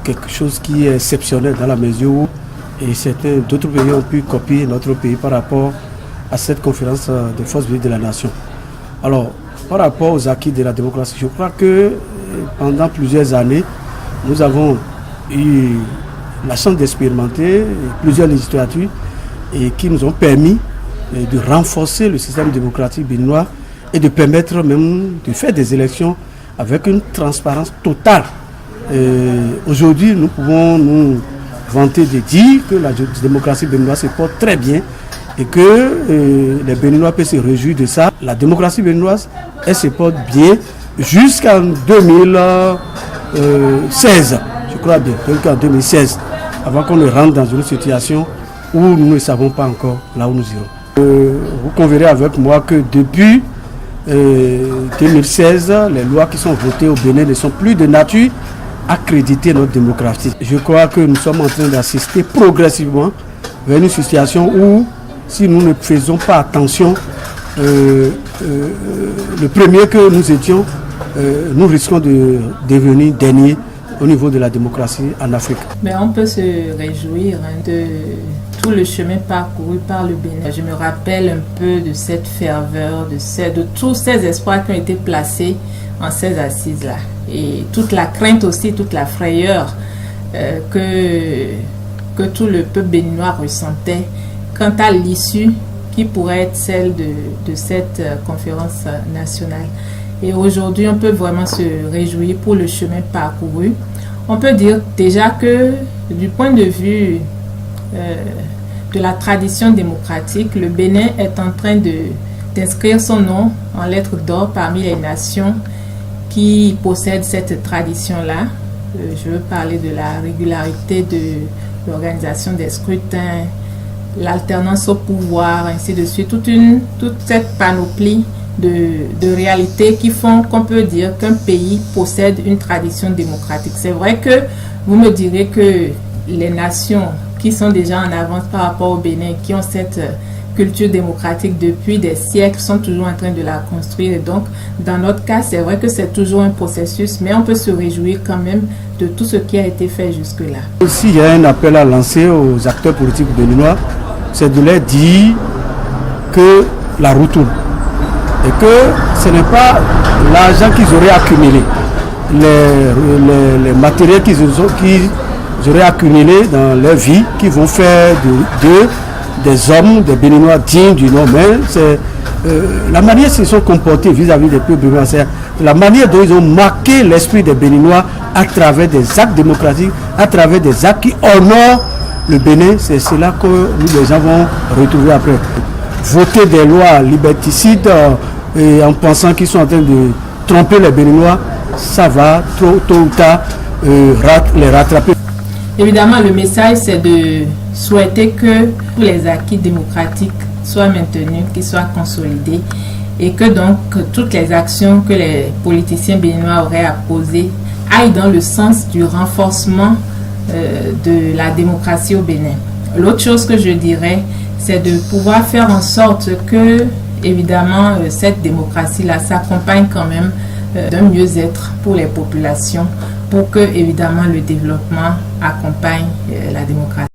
quelque chose qui est exceptionnel dans la mesure où d'autres pays ont pu copier notre pays par rapport à cette conférence des forces vives de la nation. Alors, par rapport aux acquis de la démocratie, je crois que pendant plusieurs années, nous avons eu la chance d'expérimenter plusieurs législatures et qui nous ont permis de renforcer le système démocratique béninois et de permettre même de faire des élections avec une transparence totale. Aujourd'hui, nous pouvons nous vanter de dire que la démocratie béninoise se porte très bien et que les Béninois peuvent se réjouir de ça. La démocratie béninoise, elle se porte bien jusqu'en 2016, je crois bien, jusqu'en 2016, avant qu'on ne rentre dans une situation où nous ne savons pas encore là où nous irons. Vous conviendrez avec moi que depuis 2016, les lois qui sont votées au Bénin ne sont plus de nature à créditer notre démocratie. Je crois que nous sommes en train d'assister progressivement vers une situation où, si nous ne faisons pas attention, le premier que nous étions, nous risquons de devenir dernier au niveau de la démocratie en Afrique. Mais on peut se réjouir de tout le chemin parcouru par le Bénin. Je me rappelle un peu de cette ferveur, de tous ces espoirs qui ont été placés en ces assises-là. Et toute la crainte aussi, toute la frayeur que tout le peuple béninois ressentait quant à l'issue qui pourrait être celle de cette conférence nationale. Et aujourd'hui, on peut vraiment se réjouir pour le chemin parcouru. On peut dire déjà que du point de vue de la tradition démocratique, le Bénin est en train d'inscrire son nom en lettres d'or parmi les nations qui possèdent cette tradition-là. Je veux parler de la régularité de l'organisation des scrutins, l'alternance au pouvoir, ainsi de suite, toute cette panoplie de réalités qui font qu'on peut dire qu'un pays possède une tradition démocratique. C'est vrai que vous me direz que les nations qui sont déjà en avance par rapport au Bénin, qui ont cette culture démocratique depuis des siècles, sont toujours en train de la construire. Et donc, dans notre cas, c'est vrai que c'est toujours un processus, mais on peut se réjouir quand même de tout ce qui a été fait jusque-là. Aussi, il y a un appel à lancer aux acteurs politiques béninois, c'est de leur dire que la roue tourne. Et que ce n'est pas l'argent qu'ils auraient accumulé, les matériels qu'ils auraient accumulés dans leur vie, qui vont faire des hommes, des Béninois dignes du nom. Mais c'est la manière dont ils se sont comportés vis-à-vis des peuples béninois, c'est la manière dont ils ont marqué l'esprit des Béninois à travers des actes démocratiques, à travers des actes qui honorent le Bénin. C'est cela que nous, les gens, vont retrouver après. Voter des lois liberticides et en pensant qu'ils sont en train de tromper les Béninois, ça va tôt ou tard les rattraper. Évidemment, le message, c'est de souhaiter que tous les acquis démocratiques soient maintenus, qu'ils soient consolidés et que donc toutes les actions que les politiciens béninois auraient à poser aillent dans le sens du renforcement de la démocratie au Bénin. L'autre chose que je dirais, c'est de pouvoir faire en sorte que, évidemment, cette démocratie-là s'accompagne quand même d'un mieux-être pour les populations, pour que, évidemment, le développement accompagne la démocratie.